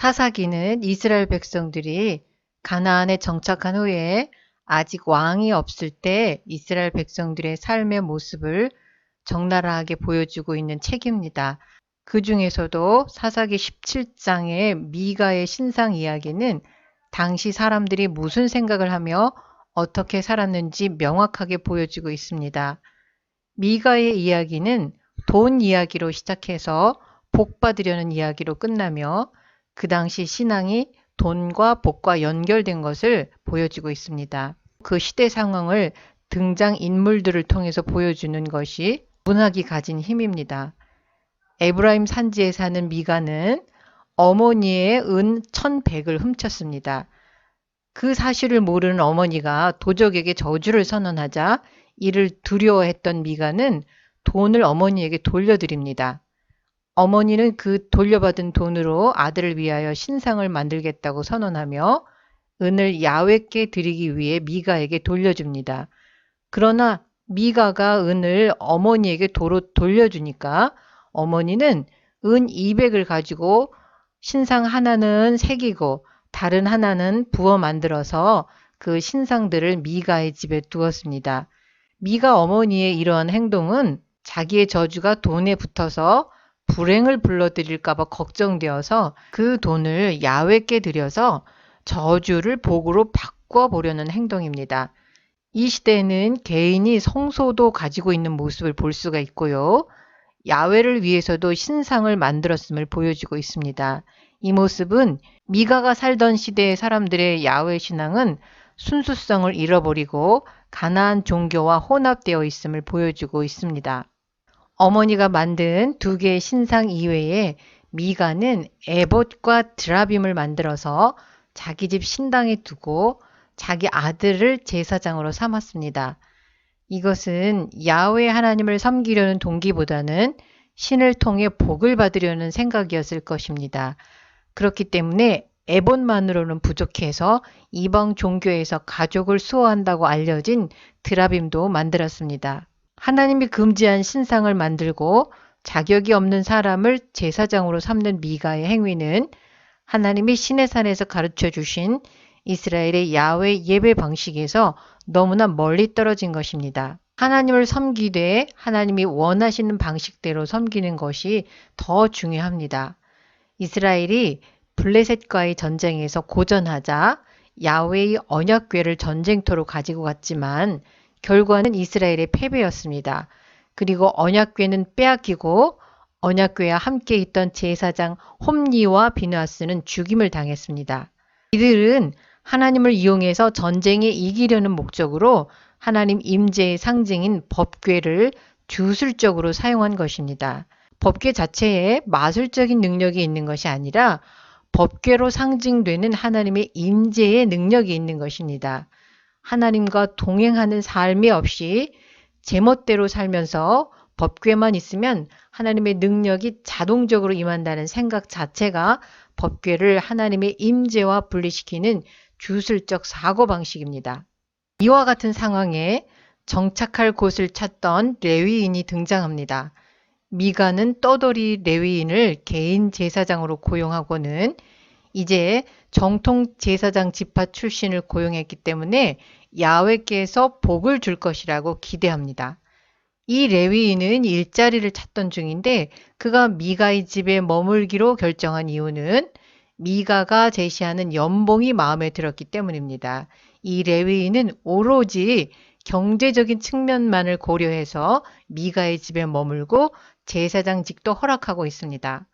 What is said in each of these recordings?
사사기는 이스라엘 백성들이 가나안에 정착한 후에 아직 왕이 없을 때 이스라엘 백성들의 삶의 모습을 적나라하게 보여주고 있는 책입니다. 그 중에서도 사사기 17장의 미가의 신상 이야기는 당시 사람들이 무슨 생각을 하며 어떻게 살았는지 명확하게 보여주고 있습니다. 미가의 이야기는 돈 이야기로 시작해서 복 받으려는 이야기로 끝나며 그 당시 신앙이 돈과 복과 연결된 것을 보여주고 있습니다. 그 시대 상황을 등장 인물들을 통해서 보여주는 것이 문학이 가진 힘입니다. 에브라임 산지에 사는 미가는 어머니의 은 1100을 훔쳤습니다. 그 사실을 모르는 어머니가 도적에게 저주를 선언하자 이를 두려워했던 미가는 돈을 어머니에게 돌려드립니다. 어머니는 그 돌려받은 돈으로 아들을 위하여 신상을 만들겠다고 선언하며 은을 야훼께 드리기 위해 미가에게 돌려줍니다. 그러나 미가가 은을 어머니에게 도로 돌려주니까 어머니는 은 200을 가지고 신상 하나는 새기고 다른 하나는 부어 만들어서 그 신상들을 미가의 집에 두었습니다. 미가 어머니의 이러한 행동은 자기의 저주가 돈에 붙어서 불행을 불러들일까봐 걱정되어서 그 돈을 야훼께 드려서 저주를 복으로 바꿔보려는 행동입니다. 이 시대에는 개인이 성소도 가지고 있는 모습을 볼 수가 있고요. 야훼를 위해서도 신상을 만들었음을 보여주고 있습니다. 이 모습은 미가가 살던 시대의 사람들의 야훼 신앙은 순수성을 잃어버리고 가나안 종교와 혼합되어 있음을 보여주고 있습니다. 어머니가 만든 두 개의 신상 이외에 미가는 에봇과 드라빔을 만들어서 자기 집 신당에 두고 자기 아들을 제사장으로 삼았습니다. 이것은 야훼 하나님을 섬기려는 동기보다는 신을 통해 복을 받으려는 생각이었을 것입니다. 그렇기 때문에 에봇만으로는 부족해서 이방 종교에서 가족을 수호한다고 알려진 드라빔도 만들었습니다. 하나님이 금지한 신상을 만들고 자격이 없는 사람을 제사장으로 삼는 미가의 행위는 하나님이 시내산에서 가르쳐 주신 이스라엘의 야훼 예배 방식에서 너무나 멀리 떨어진 것입니다. 하나님을 섬기되 하나님이 원하시는 방식대로 섬기는 것이 더 중요합니다. 이스라엘이 블레셋과의 전쟁에서 고전하자 야훼의 언약궤를 전쟁터로 가지고 갔지만 결과는 이스라엘의 패배였습니다. 그리고 언약궤는 빼앗기고 언약궤와 함께 있던 제사장 홈니와 비느하스는 죽임을 당했습니다. 이들은 하나님을 이용해서 전쟁에 이기려는 목적으로 하나님 임재의 상징인 법궤를 주술적으로 사용한 것입니다. 법궤 자체에 마술적인 능력이 있는 것이 아니라 법궤로 상징되는 하나님의 임재의 능력이 있는 것입니다. 하나님과 동행하는 삶이 없이 제멋대로 살면서 법궤만 있으면 하나님의 능력이 자동적으로 임한다는 생각 자체가 법궤를 하나님의 임재와 분리시키는 주술적 사고방식입니다. 이와 같은 상황에 정착할 곳을 찾던 레위인이 등장합니다. 미가는 떠돌이 레위인을 개인 제사장으로 고용하고는 이제 정통 제사장 지파 출신을 고용했기 때문에 야훼께서 복을 줄 것이라고 기대합니다. 이 레위인은 일자리를 찾던 중인데 그가 미가의 집에 머물기로 결정한 이유는 미가가 제시하는 연봉이 마음에 들었기 때문입니다. 이 레위인은 오로지 경제적인 측면만을 고려해서 미가의 집에 머물고 제사장직도 허락하고 있습니다.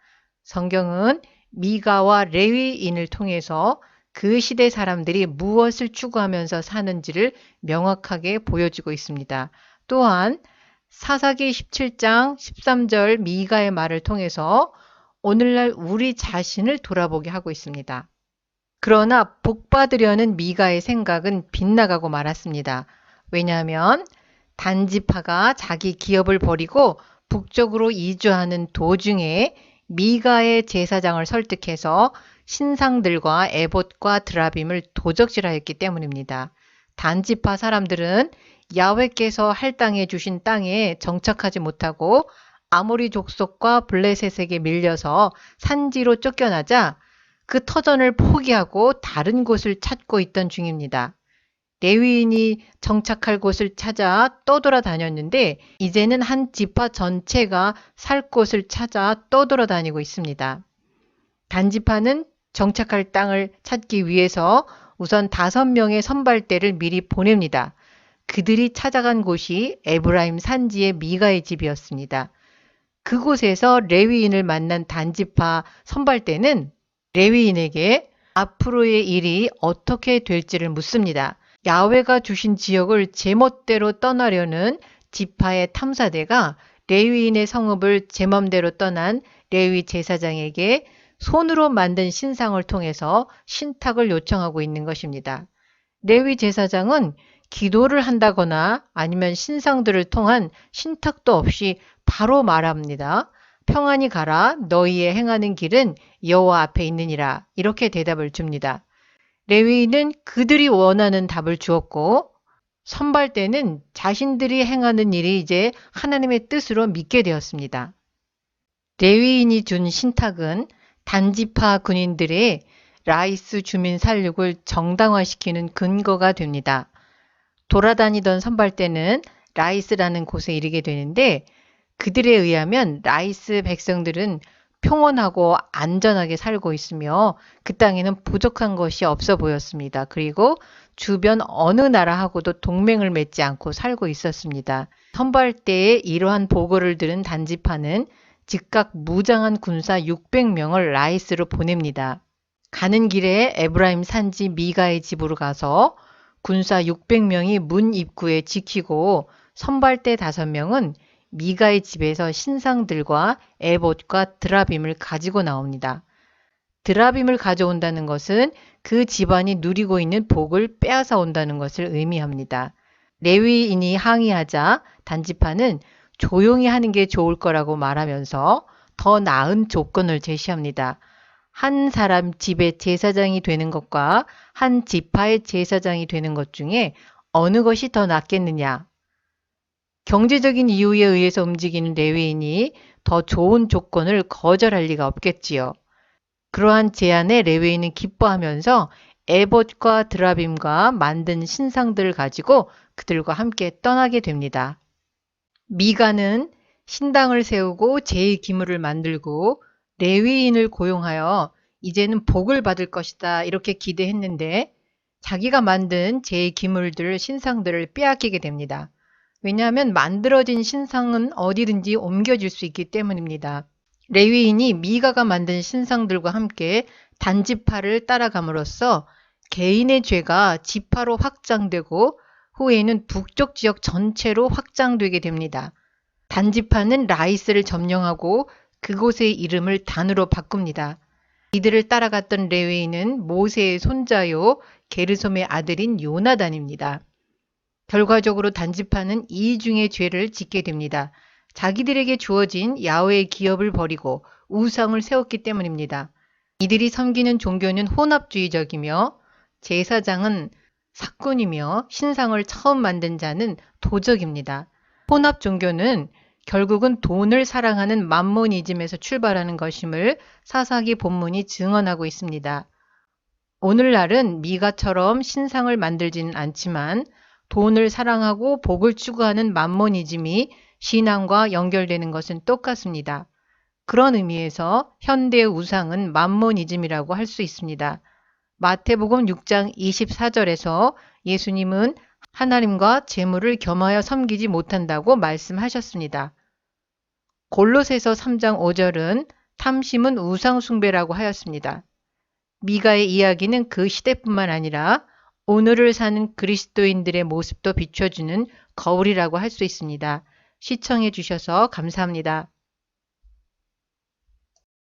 성경은 미가와 레위인을 통해서 그 시대 사람들이 무엇을 추구하면서 사는지를 명확하게 보여주고 있습니다. 또한 사사기 17장 13절 미가의 말을 통해서 오늘날 우리 자신을 돌아보게 하고 있습니다. 그러나 복 받으려는 미가의 생각은 빗나가고 말았습니다. 왜냐하면 단지파가 자기 기업을 버리고 북쪽으로 이주하는 도중에 미가의 제사장을 설득해서 신상들과 에봇과 드라빔을 도적질하였기 때문입니다. 단지파 사람들은 야훼께서 할당해 주신 땅에 정착하지 못하고 아모리 족속과 블레셋에게 밀려서 산지로 쫓겨나자 그 터전을 포기하고 다른 곳을 찾고 있던 중입니다. 레위인이 정착할 곳을 찾아 떠돌아다녔는데 이제는 한 지파 전체가 살 곳을 찾아 떠돌아다니고 있습니다. 단지파는 정착할 땅을 찾기 위해서 우선 5명의 선발대를 미리 보냅니다. 그들이 찾아간 곳이 에브라임 산지의 미가의 집이었습니다. 그곳에서 레위인을 만난 단지파 선발대는 레위인에게 앞으로의 일이 어떻게 될지를 묻습니다. 야훼가 주신 지역을 제멋대로 떠나려는 지파의 탐사대가 레위인의 성읍을 제멋대로 떠난 레위 제사장에게 손으로 만든 신상을 통해서 신탁을 요청하고 있는 것입니다. 레위 제사장은 기도를 한다거나 아니면 신상들을 통한 신탁도 없이 바로 말합니다. 평안히 가라. 너희의 행하는 길은 여호와 앞에 있느니라. 이렇게 대답을 줍니다. 레위인은 그들이 원하는 답을 주었고 선발대는 자신들이 행하는 일이 이제 하나님의 뜻으로 믿게 되었습니다. 레위인이 준 신탁은 단지파 군인들의 라이스 주민 살육을 정당화시키는 근거가 됩니다. 돌아다니던 선발대는 라이스라는 곳에 이르게 되는데 그들에 의하면 라이스 백성들은 평온하고 안전하게 살고 있으며 그 땅에는 부족한 것이 없어 보였습니다. 그리고 주변 어느 나라하고도 동맹을 맺지 않고 살고 있었습니다. 선발대에 이러한 보고를 들은 단지파는 즉각 무장한 군사 600명을 라이스로 보냅니다. 가는 길에 에브라임 산지 미가의 집으로 가서 군사 600명이 문 입구에 지키고 선발대 5명은 미가의 집에서 신상들과 에봇과 드라빔을 가지고 나옵니다. 드라빔을 가져온다는 것은 그 집안이 누리고 있는 복을 빼앗아 온다는 것을 의미합니다. 레위인이 항의하자 단지파는 조용히 하는 게 좋을 거라고 말하면서 더 나은 조건을 제시합니다. 한 사람 집의 제사장이 되는 것과 한 지파의 제사장이 되는 것 중에 어느 것이 더 낫겠느냐? 경제적인 이유에 의해서 움직이는 레위인이 더 좋은 조건을 거절할 리가 없겠지요. 그러한 제안에 레위인은 기뻐하면서 에봇과 드라빔과 만든 신상들을 가지고 그들과 함께 떠나게 됩니다. 미가는 신당을 세우고 제2기물을 만들고 레위인을 고용하여 이제는 복을 받을 것이다 이렇게 기대했는데 자기가 만든 제2기물들 신상들을 빼앗기게 됩니다. 왜냐하면 만들어진 신상은 어디든지 옮겨질 수 있기 때문입니다. 레위인이 미가가 만든 신상들과 함께 단지파를 따라감으로써 개인의 죄가 지파로 확장되고 후에는 북쪽 지역 전체로 확장되게 됩니다. 단지파는 라이스를 점령하고 그곳의 이름을 단으로 바꿉니다. 이들을 따라갔던 레위인은 모세의 손자요 게르솜의 아들인 요나단입니다. 결과적으로 단지파는 이중의 죄를 짓게 됩니다. 자기들에게 주어진 야훼의 기업을 버리고 우상을 세웠기 때문입니다. 이들이 섬기는 종교는 혼합주의적이며 제사장은 사꾼이며 신상을 처음 만든 자는 도적입니다. 혼합 종교는 결국은 돈을 사랑하는 맘모니즘에서 출발하는 것임을 사사기 본문이 증언하고 있습니다. 오늘날은 미가처럼 신상을 만들지는 않지만 돈을 사랑하고 복을 추구하는 맘모니즘이 신앙과 연결되는 것은 똑같습니다. 그런 의미에서 현대의 우상은 맘모니즘이라고 할 수 있습니다. 마태복음 6장 24절에서 예수님은 하나님과 재물을 겸하여 섬기지 못한다고 말씀하셨습니다. 골로새서 3장 5절은 탐심은 우상 숭배라고 하였습니다. 미가의 이야기는 그 시대뿐만 아니라 오늘을 사는 그리스도인들의 모습도 비춰주는 거울이라고 할 수 있습니다. 시청해 주셔서 감사합니다.